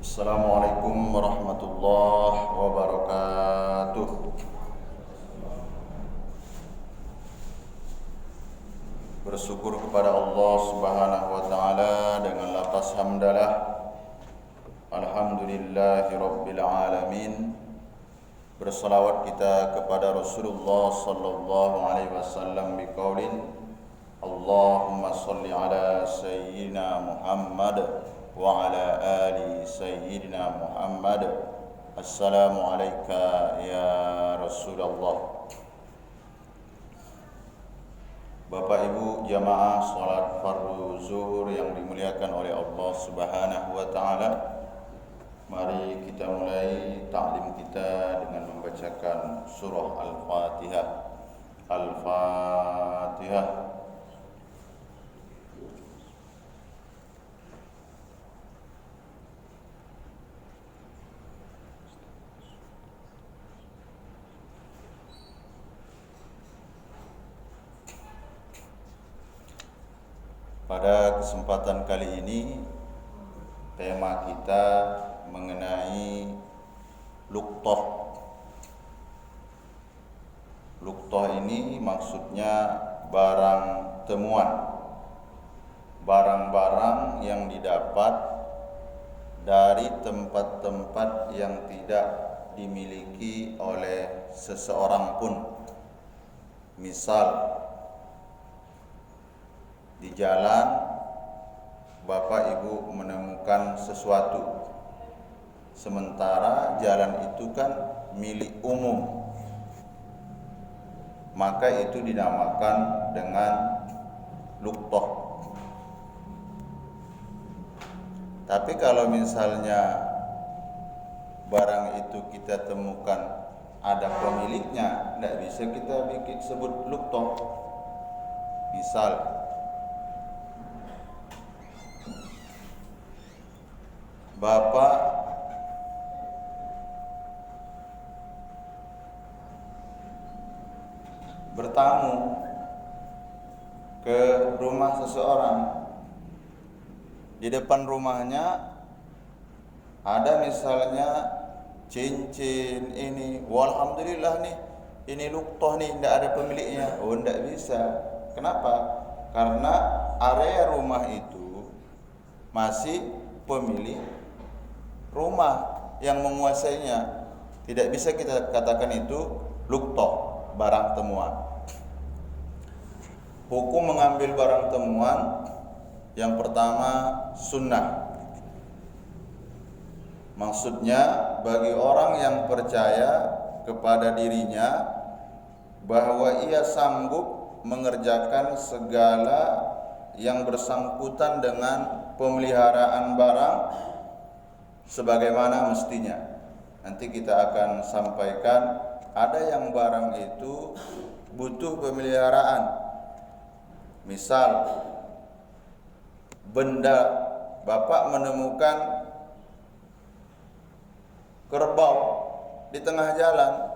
Assalamualaikum warahmatullahi wabarakatuh. Bersyukur kepada Allah Subhanahu wa taala dengan lafaz hamdalah. Alhamdulillahi rabbil alamin. Bersalawat kita kepada Rasulullah sallallahu alaihi wasallam biqaulin Allahumma shalli ala sayyidina Muhammad wa ala ali sayyidina Muhammad. Assalamu alayka ya Rasulullah. Bapak Ibu jamaah salat fardu zuhur yang dimuliakan oleh Allah Subhanahu wa taala, mari kita mulai ta'lim kita dengan membacakan surah Al-Fatihah. Al-Fatihah. Pada kesempatan kali ini tema kita mengenai luqtah. Luqtah ini maksudnya barang temuan, barang-barang yang didapat dari tempat-tempat yang tidak dimiliki oleh seseorang pun. Misal di jalan Bapak Ibu menemukan sesuatu, sementara jalan itu kan milik umum, maka itu dinamakan dengan luqtah. Tapi kalau misalnya barang itu kita temukan ada pemiliknya, tidak bisa kita sebut luqtah. Misal Bapak bertamu ke rumah seseorang, di depan rumahnya ada misalnya cincin ini, walhamdulillah nih, ini luqtah nih, tidak ada pemiliknya. Oh, tidak bisa. Kenapa? Karena area rumah itu masih pemilik rumah yang menguasainya. Tidak bisa kita katakan itu luqtah, barang temuan. Hukum mengambil barang temuan yang pertama sunnah. Maksudnya bagi orang yang percaya kepada dirinya bahwa ia sanggup mengerjakan segala yang bersangkutan dengan pemeliharaan barang sebagaimana mestinya. Nanti kita akan sampaikan ada yang barang itu butuh pemeliharaan. Misal benda, Bapak menemukan kerbau di tengah jalan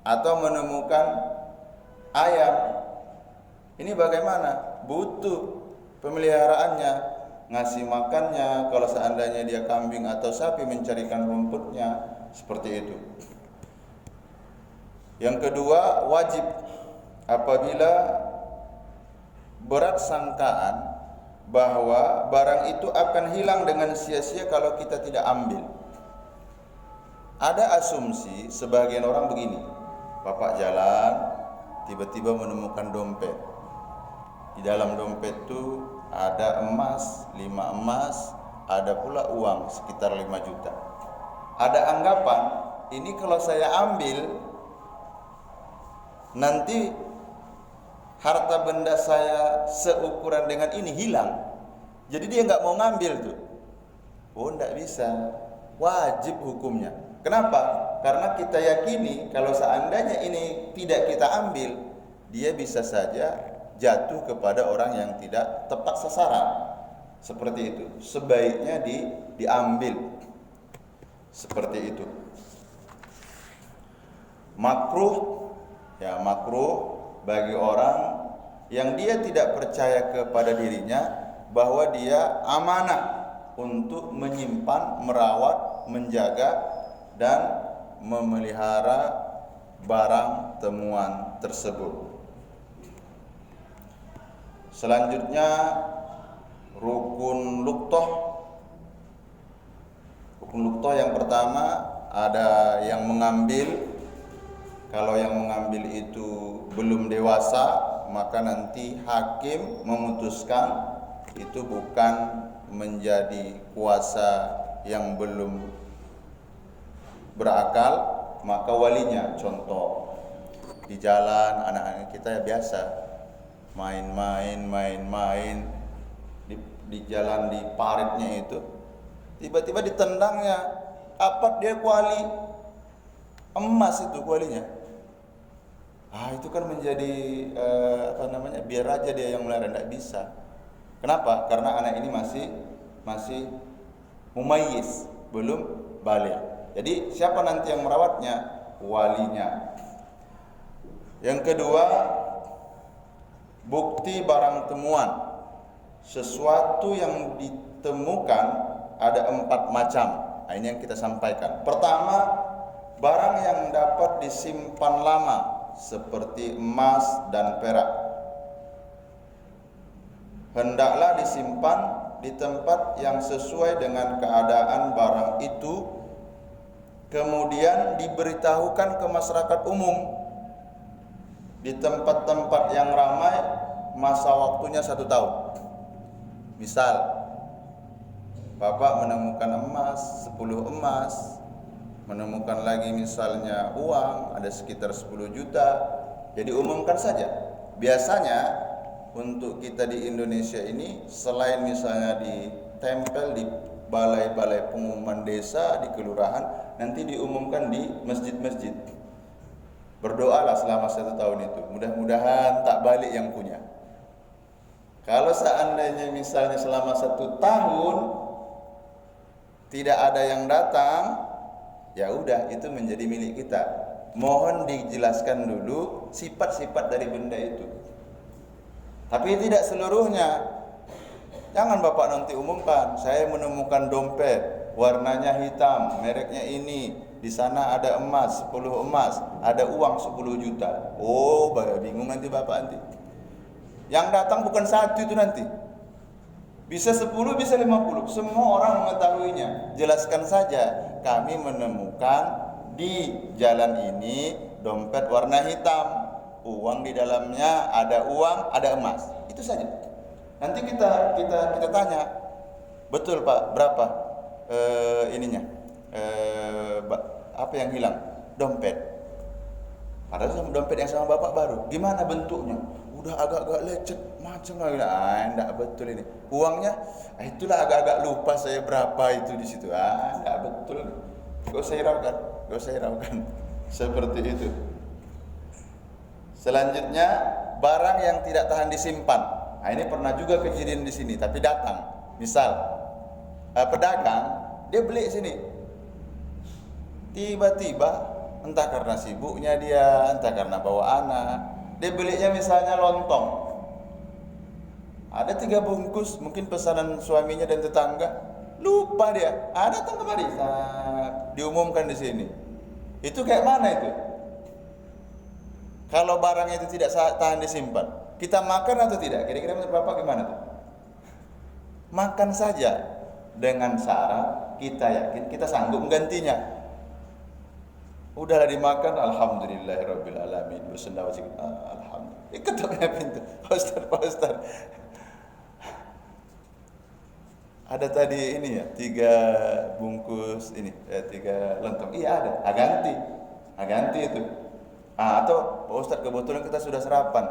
atau menemukan ayam. Ini bagaimana? Butuh pemeliharaannya, ngasih makannya, kalau seandainya dia kambing atau sapi mencarikan rumputnya, seperti itu. Yang kedua, wajib apabila berat sangkaan bahwa barang itu akan hilang dengan sia-sia kalau kita tidak ambil. Ada asumsi sebagian orang begini, Bapak jalan tiba-tiba menemukan dompet. Di dalam dompet itu ada emas, 5 emas, ada pula uang sekitar 5 juta. Ada anggapan, ini kalau saya ambil, nanti harta benda saya seukuran dengan ini hilang. Jadi dia nggak mau ngambil tuh. Oh, nggak bisa, wajib hukumnya. Kenapa? Karena kita yakini kalau seandainya ini tidak kita ambil, dia bisa saja jatuh kepada orang yang tidak tepat sasaran. Seperti itu. Sebaiknya diambil. Seperti itu. Makruh, ya makruh bagi orang yang dia tidak percaya kepada dirinya bahwa dia amanah untuk menyimpan, merawat, menjaga dan memelihara barang temuan tersebut. Selanjutnya rukun luqtah. Rukun luqtah yang pertama ada yang mengambil. Kalau yang mengambil itu belum dewasa, maka nanti hakim memutuskan itu bukan menjadi kuasa yang belum berakal, maka walinya. Contoh, di jalan anak-anak kita ya biasa main-main di jalan, di paritnya itu tiba-tiba ditendangnya, apa dia kuali emas itu kualinya. Itu kan menjadi biar aja dia yang melihara, tidak bisa. Kenapa? Karena anak ini masih mumayyiz, belum baligh. Jadi siapa nanti yang merawatnya? Walinya. Yang kedua, bukti barang temuan. Sesuatu yang ditemukan ada 4 macam. Ini yang kita sampaikan. Pertama, barang yang dapat disimpan lama seperti emas dan perak, hendaklah disimpan di tempat yang sesuai dengan keadaan barang itu, kemudian diberitahukan ke masyarakat umum. Di tempat-tempat yang ramai, masa waktunya 1 tahun. Misal, Bapak menemukan emas, 10 emas, menemukan lagi misalnya uang ada sekitar 10 juta, jadi umumkan saja. Biasanya untuk kita di Indonesia ini, selain misalnya ditempel di balai-balai pengumuman desa, di kelurahan, nanti diumumkan di masjid-masjid. Berdoalah selama 1 tahun itu, mudah-mudahan tak balik yang punya. Kalau seandainya misalnya selama 1 tahun tidak ada yang datang, ya udah, itu menjadi milik kita. Mohon dijelaskan dulu sifat-sifat dari benda itu. Tapi tidak seluruhnya. Jangan Bapak nanti umumkan, saya menemukan dompet, warnanya hitam, mereknya ini, di sana ada emas, 10 emas, ada uang 10 juta. Oh, bingung nanti Bapak nanti. Yang datang bukan 1 itu nanti. Bisa 10, bisa 50. Semua orang mengetahuinya. Jelaskan saja, kami menemukan di jalan ini dompet warna hitam, uang di dalamnya, ada uang, ada emas. Itu saja. Nanti kita tanya, betul Pak, berapa apa yang hilang? Dompet. Padahal dompet yang sama Bapak baru. Gimana bentuknya? Udah agak-agak lecet, macam lagi. Enggak betul ini. Uangnya, itulah agak-agak lupa saya berapa itu di situ. Enggak betul. Gak usah hiraukan. Seperti itu. Selanjutnya, barang yang tidak tahan disimpan. Ini pernah juga kejadian di sini, tapi datang. Misal, pedagang, dia beli sini. Tiba-tiba, entah karena sibuknya dia, entah karena bawa anak, dia belinya misalnya lontong. Ada 3 bungkus, mungkin pesanan suaminya dan tetangga. Lupa dia. Datang kemari. Diumumkan di sini. Itu kayak mana itu? Kalau barangnya itu tidak tahan disimpan, kita makan atau tidak? Kira-kira menurut Bapak gimana tuh? Makan saja, dengan syarat kita yakin kita sanggup menggantinya. Udahlah dimakan, alhamdulillahirabbil alamin, bersendawa sedikit, alhamdulillah. Ketoknya pintu, Pak Ustaz. Ada tadi ini ya, 3 bungkus ini, 3 lontong. Iya ada, ganti itu. Atau Pak Ustaz, kebetulan kita sudah sarapan.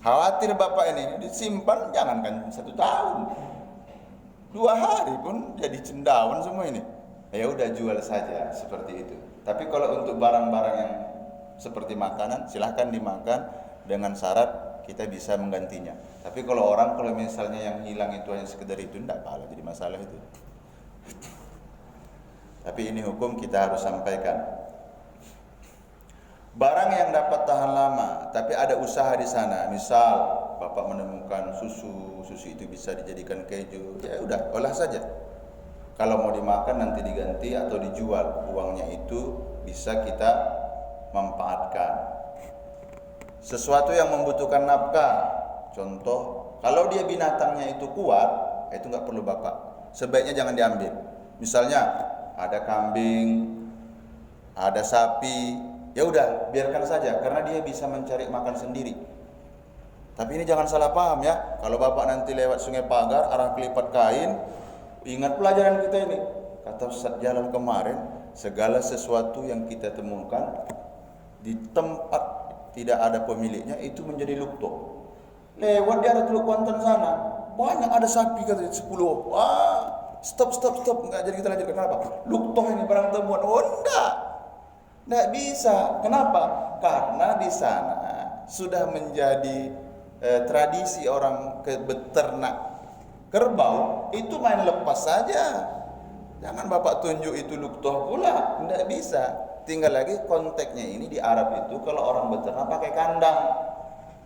Khawatir Bapak ini disimpan, jangankan 1 tahun, 2 hari pun jadi cendawan semua ini. Ya udah, jual saja seperti itu. Tapi kalau untuk barang-barang yang seperti makanan, silahkan dimakan dengan syarat kita bisa menggantinya. Tapi kalau misalnya yang hilang itu hanya sekedar itu, tidak apa-apa, jadi masalah itu. Tapi ini hukum kita harus sampaikan. Barang yang dapat tahan lama, tapi ada usaha di sana. Misal Bapak menemukan susu itu bisa dijadikan keju, ya udah, olah saja. Kalau mau dimakan nanti diganti atau dijual, uangnya itu bisa kita manfaatkan. Sesuatu yang membutuhkan nafkah, contoh, kalau dia binatangnya itu kuat, itu nggak perlu bapak. Sebaiknya jangan diambil. Misalnya ada kambing, ada sapi, ya udah biarkan saja karena dia bisa mencari makan sendiri. Tapi ini jangan salah paham ya. Kalau bapak nanti lewat Sungai Pagar arah Kelipat Kain, ingat pelajaran kita ini. Kata Ustaz Jalal kemarin, segala sesuatu yang kita temukan di tempat tidak ada pemiliknya itu menjadi lukto. Lewat di arah Teluk Kuantan sana, banyak ada sapi katanya 10. Wah, stop, enggak jadi kita lanjutkan. Kenapa? Lukto ini barang temuan. Oh enggak bisa. Kenapa? Karena di sana sudah menjadi tradisi orang beternak kerbau itu main lepas saja. Jangan bapak tunjuk itu luktoh pula, tidak bisa. Tinggal lagi konteksnya ini di Arab itu kalau orang beternak pakai kandang,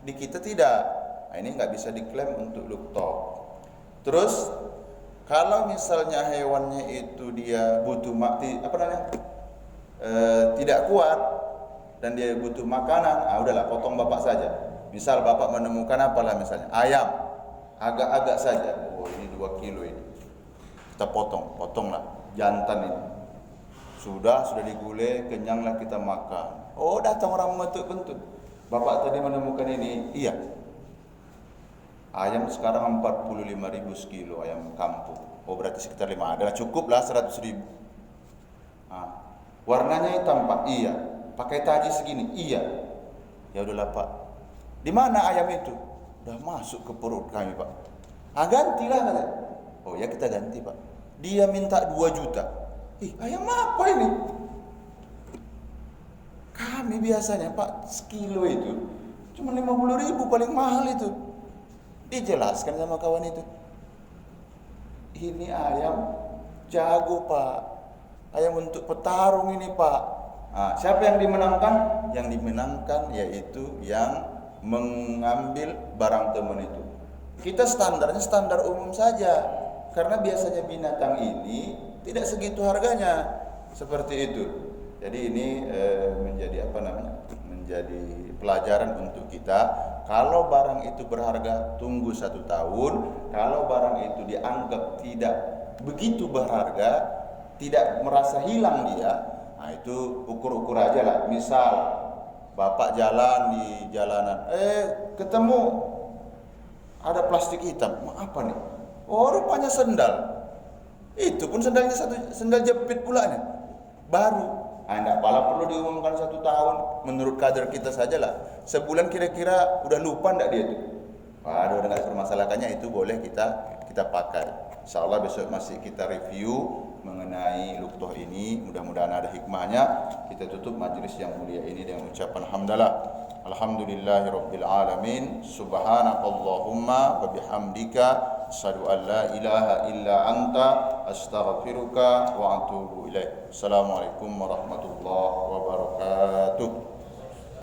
di kita tidak. Nah, ini nggak bisa diklaim untuk luktoh. Terus kalau misalnya hewannya itu dia butuh tidak kuat dan dia butuh makanan, udahlah potong bapak saja. Misal bapak menemukan apalah misalnya ayam, agak-agak saja. Oh ini 2 kilo ini, kita potonglah jantan ini. Sudah digulai, kenyanglah kita makan. Oh datang orang mengetuk-bentuk. Bapak tadi menemukan ini, iya. Ayam sekarang 45.000 sekilo ayam kampung. Oh berarti sekitar 5. Adalah cukup lah 100.000. Warnanya hitam pak, iya. Pakai taji segini, iya. Ya udahlah pak. Di mana ayam itu? Udah masuk ke perut kami pak. Gantilah katanya. Oh ya kita ganti pak. Dia minta 2 juta. Ayam apa ini? Kami biasanya pak sekilo itu cuma 50.000 paling mahal itu. Dijelaskan sama kawan itu. Ini ayam jago pak. Ayam untuk petarung ini pak. Siapa yang dimenangkan? Yang dimenangkan yaitu yang mengambil barang teman itu. Kita standarnya standar umum saja, karena biasanya binatang ini tidak segitu harganya, seperti itu. Jadi ini menjadi menjadi pelajaran untuk kita. Kalau barang itu berharga, tunggu 1 tahun. Kalau barang itu dianggap tidak begitu berharga, tidak merasa hilang dia, itu ukur-ukur aja lah. Misal bapak jalan di jalanan, ketemu ada plastik hitam, apa nih? Oh rupanya sendal. Itu pun sendalnya sendal jepit pulanya, baru. Enggak perlu diumumkan 1 tahun. Menurut kader kita sajalah, sebulan kira-kira udah lupa enggak dia itu. Waduh, udah enggak permasalahannya, itu boleh kita pakai. Insyaallah besok masih kita review mengenai luktoh ini. Mudah-mudahan ada hikmahnya. Kita tutup majelis yang mulia ini dengan ucapan hamdalah. Alhamdulillahirabbil alamin. Subhanakallahumma wa bihamdika asyhadu an la ilaha illa anta astaghfiruka wa atubu ilaik. Assalamualaikum warahmatullahi wabarakatuh.